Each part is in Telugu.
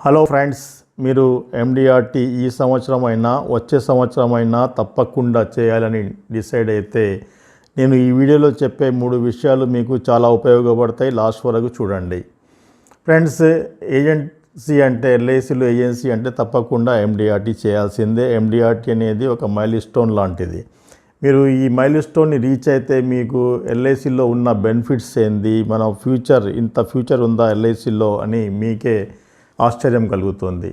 హలో ఫ్రెండ్స్, మీరు ఎండిఆర్టీ ఈ సంవత్సరం అయినా వచ్చే సంవత్సరం అయినా తప్పకుండా చేయాలని డిసైడ్ అయితే నేను ఈ వీడియోలో చెప్పే 3 విషయాలు మీకు చాలా ఉపయోగపడతాయి. లాస్ట్ వరకు చూడండి. ఫ్రెండ్స్, ఏజెన్సీ అంటే ఎల్ఐసిలో ఏజెన్సీ అంటే తప్పకుండా ఎండిఆర్టీ చేయాల్సిందే. ఎండిఆర్టీ అనేది ఒక మైల్ స్టోన్ లాంటిది. మీరు ఈ మైల్ స్టోన్ని రీచ్ అయితే మీకు ఎల్ఐసిలో ఉన్న బెనిఫిట్స్ ఏంది, మన ఇంత ఫ్యూచర్ ఉందా ఎల్ఐసిలో అని మీకే ఆశ్చర్యం కలుగుతుంది.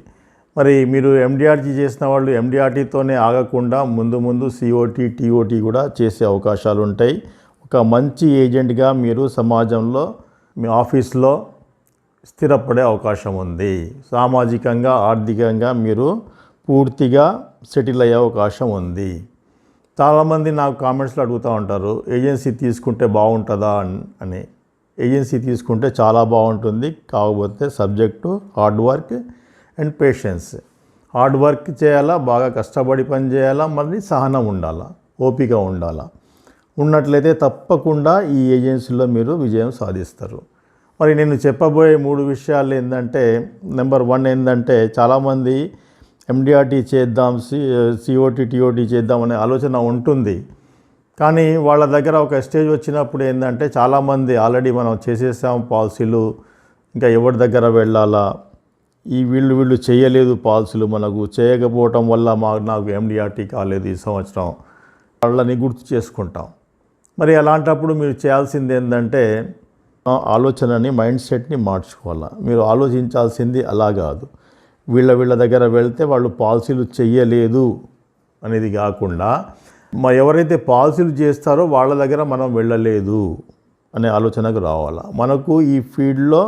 మరి మీరు ఎండిఆర్టీ చేసిన వాళ్ళు ఎండిఆర్టీతోనే ఆగకుండా ముందు సిఓటీ టీఓటీ కూడా చేసే అవకాశాలు ఉంటాయి. ఒక మంచి ఏజెంట్గా మీరు సమాజంలో మీ ఆఫీస్లో స్థిరపడే అవకాశం ఉంది. సామాజికంగా ఆర్థికంగా మీరు పూర్తిగా సెటిల్ అయ్యే అవకాశం ఉంది. చాలామంది నాకు కామెంట్స్లో అడుగుతూ ఉంటారు, ఏజెన్సీ తీసుకుంటే బాగుంటుందా అని. ఏజెన్సీ తీసుకుంటే చాలా బాగుంటుంది, కాకపోతే subject hard work and patience. Hard work చేయాలా, బాగా కష్టపడి పని చేయాలా, మళ్ళీ సహనం ఉండాలా, ఓపిక ఉండాలా. ఉన్నట్లయితే తప్పకుండా ఈ ఏజెన్సీలో మీరు విజయం సాధిస్తారు. మరి నేను చెప్పబోయే 3 విషయాలు ఏంటంటే, నెంబర్ 1 ఏంటంటే, చాలామంది ఎండిఆర్టీ చేద్దాం, సిఓటీ టీఓటీ చేద్దాం అనే ఆలోచన ఉంటుంది. కానీ వాళ్ళ దగ్గర ఒక స్టేజ్ వచ్చినప్పుడు ఏంటంటే, చాలామంది ఆల్రెడీ మనం చేసేసాం పాలసీలు, ఇంకా ఎవరి దగ్గర వెళ్ళాలా, వీళ్ళు చేయలేదు పాలసీలు, మనకు చేయకపోవటం వల్ల నాకు ఎండిఆర్టీ కాలేదు ఈ సంవత్సరం, వాళ్ళని గుర్తు చేసుకుంటాం. మరి అలాంటప్పుడు మీరు చేయాల్సింది ఏంటంటే, ఆలోచనని మైండ్ సెట్ని మార్చుకోవాలా. మీరు ఆలోచించాల్సింది అలా కాదు, వీళ్ళ దగ్గర వెళ్తే వాళ్ళు పాలసీలు చెయ్యలేదు అనేది కాకుండా, ఎవరైతే పాలసీలు చేస్తారో వాళ్ళ దగ్గర మనం వెళ్ళలేదు అనే ఆలోచనకు రావాలా. మనకు ఈ ఫీల్డ్లో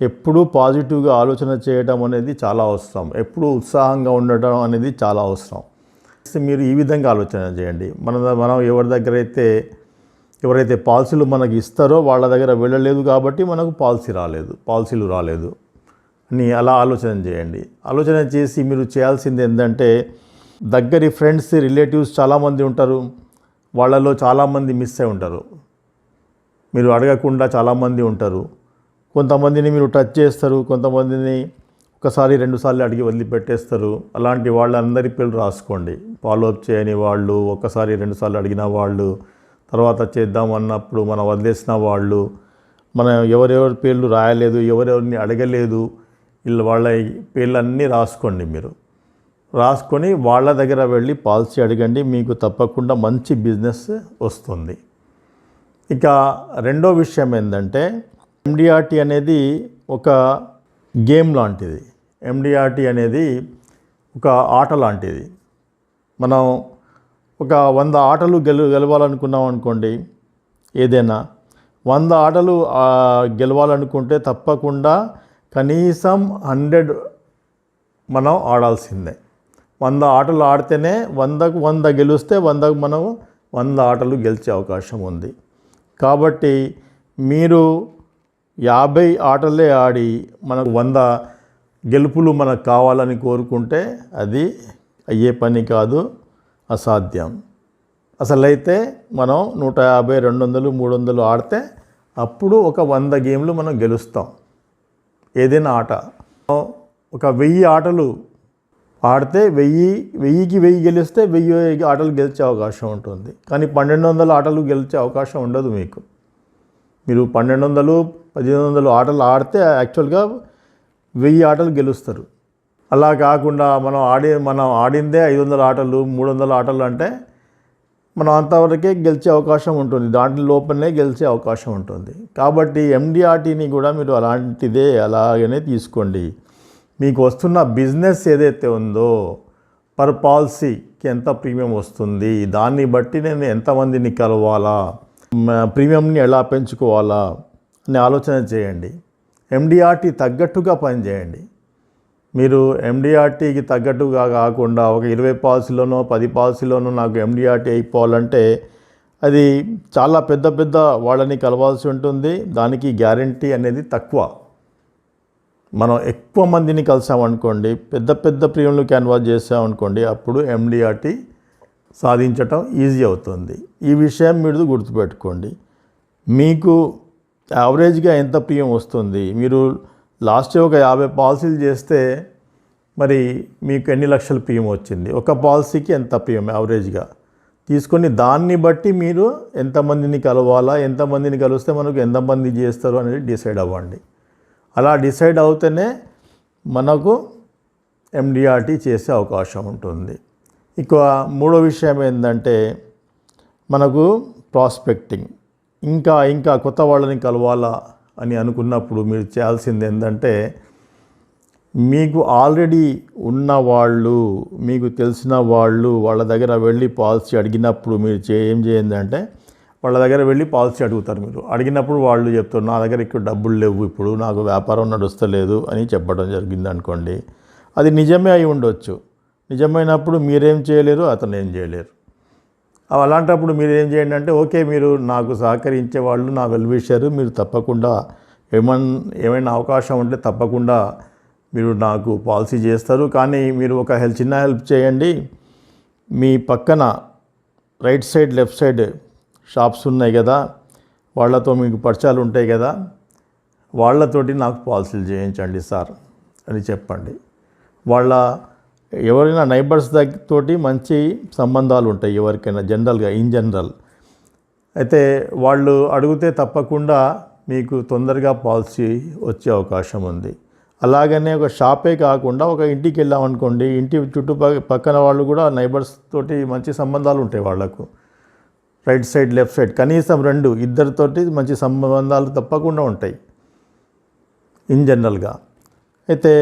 ఎప్పుడూ పాజిటివ్గా ఆలోచన చేయడం అనేది చాలా అవసరం. ఎప్పుడూ ఉత్సాహంగా ఉండటం అనేది చాలా అవసరం. మీరు ఈ విధంగా ఆలోచన చేయండి. మనం ఎవరైతే పాలసీలు మనకి ఇస్తారో వాళ్ళ దగ్గర వెళ్ళలేదు కాబట్టి మనకు పాలసీలు రాలేదు అని అలా ఆలోచన చేయండి. ఆలోచన చేసి మీరు చేయాల్సింది ఏంటంటే, దగ్గరి ఫ్రెండ్స్ రిలేటివ్స్ చాలామంది ఉంటారు, వాళ్ళలో చాలామంది మిస్ అయి ఉంటారు. మీరు అడగకుండా చాలామంది ఉంటారు. కొంతమందిని మీరు టచ్ చేస్తారు, కొంతమందిని 1-2 సార్లు అడిగి వదిలిపెట్టేస్తారు. అలాంటి వాళ్ళందరి పేర్లు రాసుకోండి. ఫాలోఅప్ చేయని వాళ్ళు, 1-2 సార్లు అడిగిన వాళ్ళు, తర్వాత చేద్దామన్నప్పుడు మనం వదిలేసిన వాళ్ళు, మనం ఎవరెవరి పేర్లు రాయలేదు, ఎవరెవరిని అడగలేదు, వాళ్ళ పేర్లన్నీ రాసుకోండి. మీరు రాసుకొని వాళ్ళ దగ్గర వెళ్ళి పాలసీ అడగండి. మీకు తప్పకుండా మంచి బిజినెస్ వస్తుంది. ఇక రెండో విషయం ఏంటంటే, ఎండిఆర్టీ అనేది ఒక గేమ్ లాంటిది. ఎండిఆర్టీ అనేది ఒక ఆట లాంటిది. మనం ఒక 100 ఆటలు గెలవాలనుకున్నాం అనుకోండి, ఏదైనా 100 ఆటలు గెలవాలనుకుంటే తప్పకుండా కనీసం 100 మనం ఆడాల్సిందే. 100 ఆటలు ఆడితేనే 100కు 100 గెలిస్తే 100కు మనం 100 ఆటలు గెలిచే అవకాశం ఉంది. కాబట్టి మీరు 50 ఆటలే ఆడి మనకు 100 గెలుపులు మనకు కావాలని కోరుకుంటే అది అయ్యే పని కాదు, అసాధ్యం. అసలైతే మనం 150, 200, 300 ఆడితే అప్పుడు ఒక 100 గేమ్లు మనం గెలుస్తాం. ఏదైనా ఆట ఒక 1000 ఆటలు ఆడితే 1000కి 1000 గెలిస్తే 1000 ఆటలు గెలిచే అవకాశం ఉంటుంది. కానీ 1200 ఆటలు గెలిచే అవకాశం ఉండదు మీకు. మీరు 1200, 1500 ఆటలు ఆడితే యాక్చువల్గా 1000 ఆటలు గెలుస్తారు. అలా కాకుండా మనం ఆడిందే 500 ఆటలు, 300 ఆటలు అంటే మనం అంతవరకే గెలిచే అవకాశం ఉంటుంది. దాంట్లో లోపలనే గెలిచే అవకాశం ఉంటుంది. కాబట్టి ఎండిఆర్టీని కూడా మీరు అలాగనే తీసుకోండి. మీకు వస్తున్న బిజినెస్ ఏదైతే ఉందో, పర్ పాలసీకి ఎంత ప్రీమియం వస్తుంది, దాన్ని బట్టి నేను ఎంతమందిని కలవాలా, ప్రీమియంని ఎలా పెంచుకోవాలా అని ఆలోచన చేయండి. ఎండిఆర్టీ తగ్గట్టుగా పనిచేయండి. మీరు ఎండిఆర్టీకి తగ్గట్టుగా కాకుండా ఒక 20 పాలసీలోనో 10 పాలసీలోనో నాకు ఎండిఆర్టీ అయిపోవాలంటే అది చాలా పెద్ద వాళ్ళని కలవాల్సి ఉంటుంది. దానికి గ్యారంటీ అనేది తక్కువ. మనం ఎక్కువ మందిని కలిసామనుకోండి, పెద్ద ప్రీమియంలు క్యాన్వాస్ చేసామనుకోండి, అప్పుడు ఎండిఆర్టీ సాధించటం ఈజీ అవుతుంది. ఈ విషయం మీరు గుర్తుపెట్టుకోండి. మీకు యావరేజ్గా ఎంత ప్రీమియం వస్తుంది, మీరు లాస్ట్ ఒక 50 పాలసీలు చేస్తే మరి మీకు ఎన్ని లక్షల పిఎం వచ్చింది, ఒక పాలసీకి ఎంత పిఎం యావరేజ్గా తీసుకొని దాన్ని బట్టి మీరు ఎంతమందిని కలవాలా, ఎంతమందిని కలిస్తే మనకు ఎంతమంది చేస్తారు అనేది డిసైడ్ అవ్వండి. అలా డిసైడ్ అవుతేనే మనకు ఎండిఆర్టీ చేసే అవకాశం ఉంటుంది. ఇక మూడో విషయం ఏంటంటే మనకు ప్రాస్పెక్టింగ్. ఇంకా కొత్త వాళ్ళని కలవాలా అని అనుకున్నప్పుడు మీరు చేయాల్సింది ఏంటంటే మీకు ఆల్రెడీ ఉన్న వాళ్ళు, మీకు తెలిసిన వాళ్ళు వాళ్ళ దగ్గర వెళ్ళి పాలసీ అడిగినప్పుడు మీరు ఏం చేయండి అంటే వాళ్ళ దగ్గర వెళ్ళి పాలసీ అడుగుతారు. మీరు అడిగినప్పుడు వాళ్ళు చెప్తారు నా దగ్గర ఇక్కడ డబ్బులు లేవు, ఇప్పుడు నాకు వ్యాపారం నడుస్తలేదు అని చెప్పడం జరిగింది అనుకోండి. అది నిజమే అయి ఉండొచ్చు. నిజమైనప్పుడు మీరేం చేయలేరు, అతను ఏం చేయలేరు. అలాంటప్పుడు మీరు ఏం చేయండి అంటే ఓకే, మీరు నాకు సహకరించే వాళ్ళు నా వెల్విషర్, మీరు తప్పకుండా ఏమైనా అవకాశం ఉంటే తప్పకుండా మీరు నాకు పాలసీ చేస్తారు. కానీ మీరు ఒక చిన్న హెల్ప్ చేయండి. మీ పక్కన right side left side shops ఉన్నాయి కదా, వాళ్ళతో మీకు పరిచయాలు ఉంటాయి కదా, వాళ్ళతోటి నాకు పాలసీలు చేయించండి సార్ అని చెప్పండి. ఎవరైనా నైబర్స్ తోటి మంచి సంబంధాలు ఉంటాయి ఎవరికైనా జనరల్గా ఇన్ జనరల్. అయితే వాళ్ళు అడిగితే తప్పకుండా మీకు తొందరగా పాలసీ వచ్చే అవకాశం ఉంది. అలాగనే ఒక షాపే కాకుండా ఒక ఇంటికి వెళ్ళామనుకోండి, ఇంటి పక్కన వాళ్ళు కూడా నైబర్స్ తోటి మంచి సంబంధాలు ఉంటాయి వాళ్ళకు. రైట్ సైడ్ లెఫ్ట్ సైడ్ కనీసం ఇద్దరితోటి మంచి సంబంధాలు తప్పకుండా ఉంటాయి ఇన్ జనరల్గా. అయితే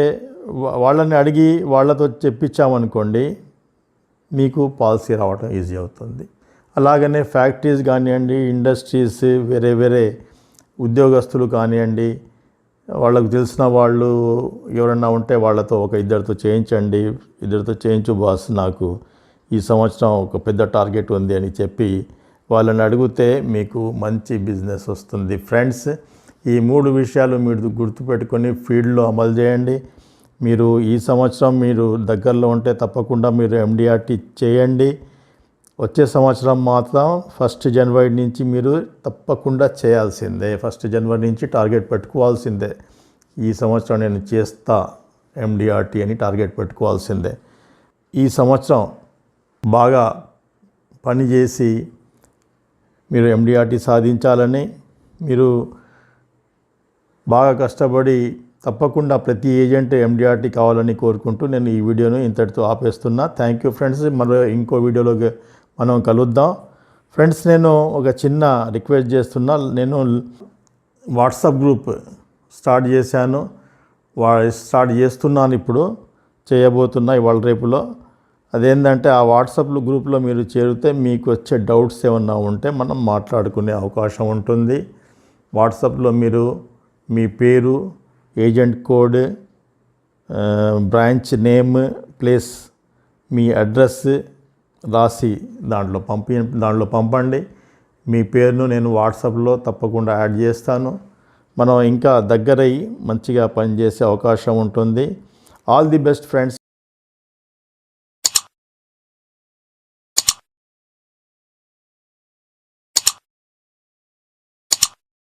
వాళ్ళని అడిగి వాళ్ళతో చెప్పించామనుకోండి మీకు పాలసీ రావడం ఈజీ అవుతుంది. అలాగనే ఫ్యాక్టరీస్ కానివ్వండి, ఇండస్ట్రీస్, వేరే ఉద్యోగస్తులు కానివ్వండి, వాళ్ళకు తెలిసిన వాళ్ళు ఎవరన్నా ఉంటే వాళ్ళతో ఇద్దరితో చేయించండి. ఇద్దరితో చేయించు బాస్, నాకు ఈ సంవత్సరం ఒక పెద్ద టార్గెట్ ఉంది అని చెప్పి వాళ్ళని అడిగితే మీకు మంచి బిజినెస్ వస్తుంది. ఫ్రెండ్స్, ఈ 3 విషయాలు మీరు గుర్తుపెట్టుకొని ఫీల్డ్లో అమలు చేయండి. మీరు ఈ సంవత్సరం మీరు దగ్గరలో ఉంటే తప్పకుండా మీరు ఎండిఆర్టీ చేయండి. వచ్చే సంవత్సరం మాత్రం 1 జనవరి నుంచి మీరు తప్పకుండా చేయాల్సిందే. 1 జనవరి నుంచి టార్గెట్ పెట్టుకోవాల్సిందే. ఈ సంవత్సరం నేను చేస్తా ఎండిఆర్టీ అని టార్గెట్ పెట్టుకోవాల్సిందే. ఈ సంవత్సరం బాగా పనిచేసి మీరు ఎండిఆర్టీ సాధించాలని, మీరు బాగా కష్టపడి తప్పకుండా ప్రతి ఏజెంట్ ఎండిఆర్టీ కావాలని కోరుకుంటూ నేను ఈ వీడియోను ఇంతటితో ఆపేస్తున్నా. Thank you friends. మరో ఇంకో వీడియోలో మనం కలుద్దాం. ఫ్రెండ్స్, నేను ఒక చిన్న రిక్వెస్ట్ చేస్తున్నా. నేను వాట్సాప్ గ్రూప్ స్టార్ట్ చేస్తున్నాను, ఇప్పుడు చేయబోతున్నా ఇవాళ రేపులో. అదేంటంటే ఆ వాట్సాప్ గ్రూప్లో మీరు చేరితే మీకు వచ్చే డౌట్స్ ఏమన్నా ఉంటే మనం మాట్లాడుకునే అవకాశం ఉంటుంది. వాట్సాప్లో మీరు మీ పేరు, agent code, branch name, place, మీ అడ్రస్ రాసి దాంట్లో పంపండి. మీ పేరును నేను వాట్సాప్లో తప్పకుండా యాడ్ చేస్తాను. మనం ఇంకా దగ్గరయ్యి మంచిగా పనిచేసే అవకాశం ఉంటుంది. All the best friends.